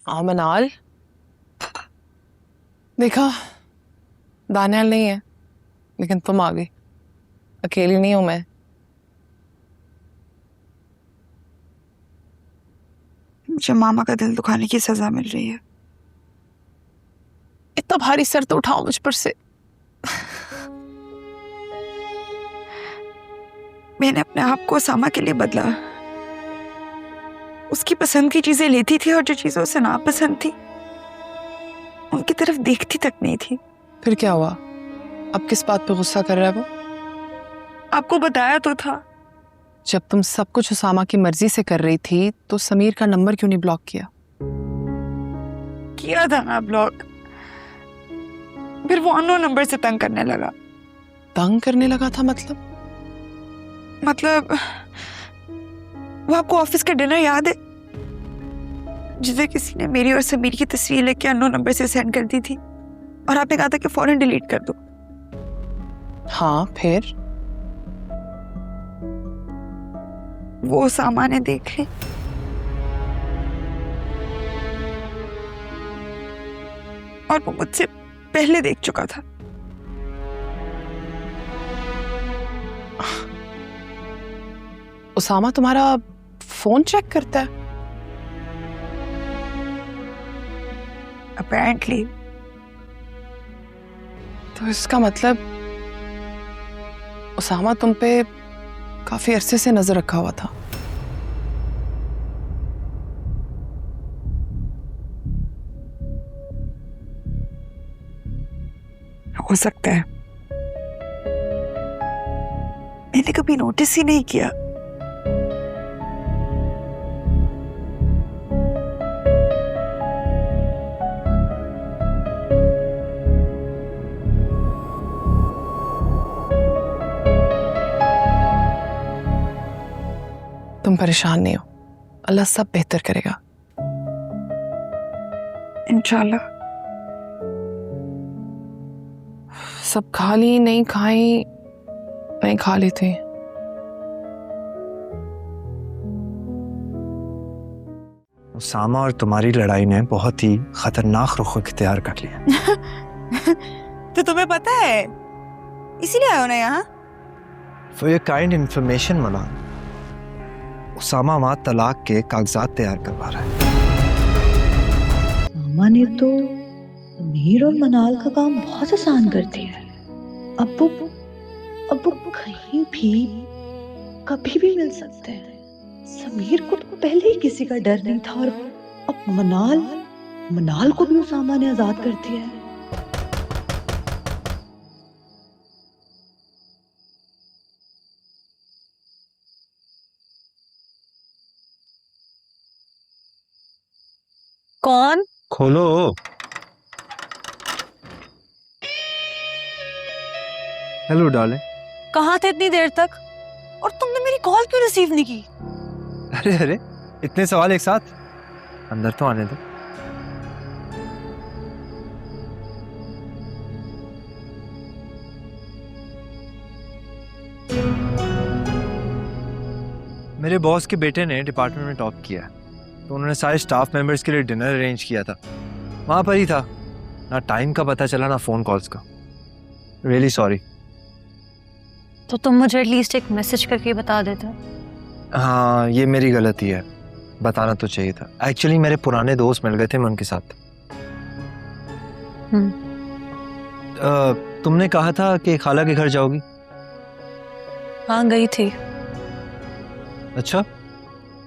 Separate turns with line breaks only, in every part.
हाँ मनाल, देखा दानियाल नहीं है लेकिन तुम आ गई। अकेली नहीं हूं मैं।
मुझे मामा का दिल दुखाने की सजा मिल रही है।
इतना भारी सर तो उठाओ मुझ पर से।
मैंने अपने आप को सामा के लिए बदला। उसकी पसंद की चीजें लेती थी और जो चीजें उसे नापसंद थी उनकी तरफ देखती तक नहीं थी।
फिर क्या हुआ? अब किस बात पे गुस्सा कर रहा है वो?
आपको बताया तो था।
जब तुम सब कुछ उसामा की मर्जी से कर रही थी तो समीर का नंबर क्यों नहीं ब्लॉक किया?
किया था ना ब्लॉक, फिर वो अननोन नंबर से तंग करने लगा।
तंग करने लगा था मतलब?
वो आपको ऑफिस का डिनर याद है जिसे किसी ने मेरी और समीर की तस्वीर लेके अननोन नंबर से सेंड कर दी थी और आपने कहा था कि फौरन डिलीट कर दो।
हाँ फिर?
वो सामान ने देख ली और वो मुझसे पहले देख चुका था।
उसामा तुम्हारा फोन चेक करता है?
अपेरेंटली।
तो इसका मतलब उसामा तुम पे काफी अरसे से नजर रखा हुआ था।
हो सकता है, मैंने कभी नोटिस ही नहीं किया।
तुम परेशान नहीं हो, अल्लाह सब बेहतर करेगा
इंशाल्लाह।
सब खा ली? नहीं खाई? नहीं खा ली थी।
उसामा और तुम्हारी लड़ाई ने बहुत ही खतरनाक रुख इख्तियार कर लिया।
तो तुम्हें पता है, इसीलिए आए हो ना यहाँ?
फॉर योर काइंड इंफॉर्मेशन मना, उसामा वहाँ तलाक के कागजात तैयार करवा रहा है।
मामा ने तो समीर और मनाल का काम बहुत आसान कर दिया है। अब वो कहीं भी कभी भी मिल सकते हैं। समीर को तो पहले ही किसी का डर नहीं था और अब मनाल को भी उसामा ने आजाद कर दिया है।
कौन?
खोलो। Hello darling.
कहाँ थे इतनी देर तक? और तुमने मेरी कॉल क्यों रिसीव नहीं की?
अरे अरे, इतने सवाल एक साथ? अंदर तो आने दो। मेरे बॉस के बेटे ने डिपार्टमेंट में टॉप किया है, तो उन्होंने सारे स्टाफ मेंबर्स के लिए डिनर अरेंज किया था। वहां पर ही था, ना टाइम का पता चला ना फोन कॉल्स का। Really sorry.
तो तुम मुझे एटलीस्ट एक मैसेज करके बता देते।
हाँ, ये मेरी गलती है, बताना तो चाहिए था। एक्चुअली मेरे पुराने दोस्त मिल गए थे, मैं उनके साथ। तुमने कहा था कि खाला के घर जाओगी?
हाँ गई थी।
अच्छा,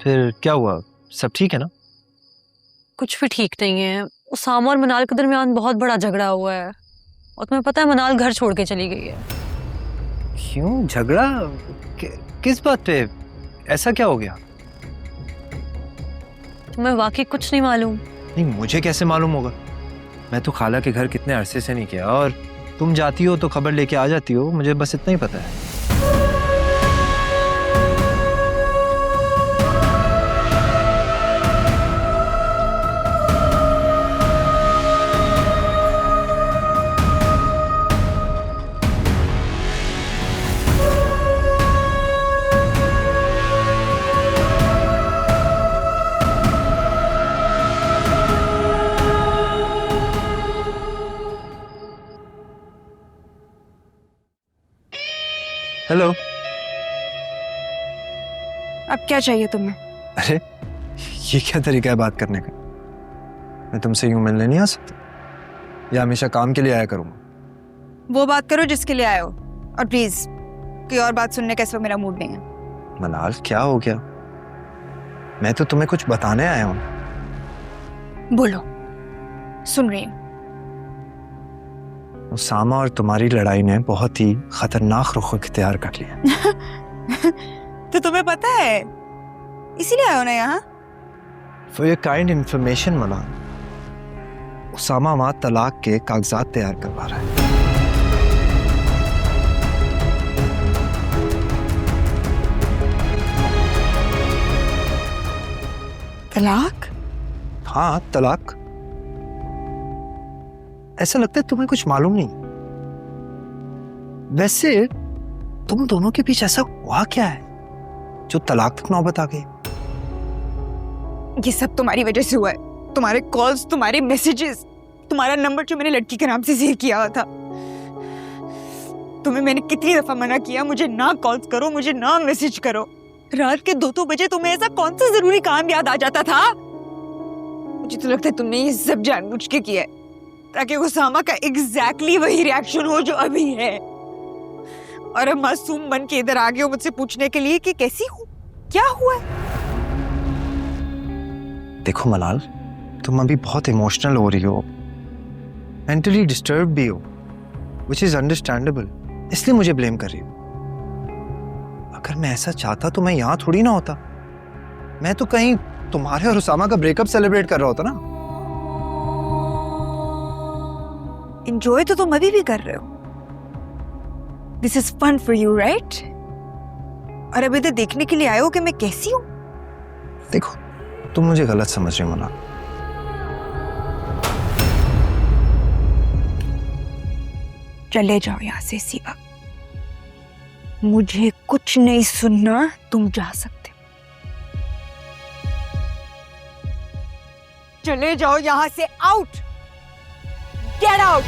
फिर क्या हुआ? सब ठीक है ना?
कुछ भी ठीक नहीं है। उसामा और मनाल के दरमियान बहुत बड़ा झगड़ा हुआ है और तुम्हें पता है मनाल घर छोड़ के चली गई है।
क्यों झगड़ा? किस बात पे? ऐसा क्या हो गया?
तुम्हें वाकई कुछ नहीं मालूम?
नहीं, मुझे कैसे मालूम होगा? मैं तो खाला के घर कितने अरसे से नहीं गया, और तुम जाती हो तो खबर लेके आ जाती हो। मुझे बस इतना ही पता है। हेलो।
अब क्या चाहिए तुम्हें?
अरे ये क्या तरीका है बात करने का? मैं तुमसे यूं मिलने नहीं आ सकता, या हमेशा काम के लिए आया करूंगा?
वो बात करो जिसके लिए आए हो, और प्लीज कोई और बात सुनने का इस वक्त मेरा मूड नहीं है।
मनाल क्या हो गया? मैं तो तुम्हें कुछ बताने आया हूं।
बोलो, सुन रही हूँ।
उसामा और तुम्हारी लड़ाई ने बहुत ही खतरनाक रुख इख्तियार कर लिया।
तो तुम्हें पता है, इसीलिए आए हो ना यहाँ?
फॉर योर काइंड इंफॉर्मेशन मनाल, उसामा वहां तलाक के कागजात तैयार करवा रहा है।
तलाक?
हाँ, तलाक। ऐसा लगता है तुम्हें कुछ मालूम नहीं। वैसे तुम दोनों के बीच ऐसा हुआ क्या है जो तलाक तक नौबत आ गई?
ये सब तुम्हारी वजह से हुआ है। तुम्हारे कॉल्स, तुम्हारे मैसेजेस, तुम्हारा नंबर जो मैंने लड़की के नाम से सेव किया हुआ था। तुम्हें मैंने कितनी दफा मना किया, मुझे ना कॉल्स करो, मुझे ना मैसेज करो। रात के 2-2 बजे तुम्हें ऐसा कौन सा जरूरी काम याद आ जाता था? मुझे तो लगता है तुमने ये सब जानबूझ के किया है, ताकि उसामा का एग्जैक्टली वही रिएक्शन हो जो अभी है। और अब मासूम बन के इधर आ गए हो मुझसे पूछने के लिए कि कैसी हूँ, क्या हुआ है?
देखो मलाल, तुम अभी बहुत इमोशनल हो रही हो, मेंटली डिस्टर्ब भी हो, which is understandable, इसलिए मुझे ब्लेम कर रही हो। अगर मैं ऐसा चाहता तो मैं यहाँ थोड़ी ना होता। मैं तो कहीं तुम्हारे और उसामा का ब्रेकअप सेलिब्रेट कर रहा होता ना।
एंजॉय तो तुम अभी भी कर रहे हो। This is fun for you, right? और अब इधर देखने के लिए आए हो कि मैं कैसी हूँ?
देखो, तुम मुझे गलत समझ रहे हो मना।
चले जाओ यहाँ से इसी वक्त। मुझे कुछ नहीं सुनना, तुम जा सकते हो। चले जाओ यहाँ से, आउट, गेट आउट।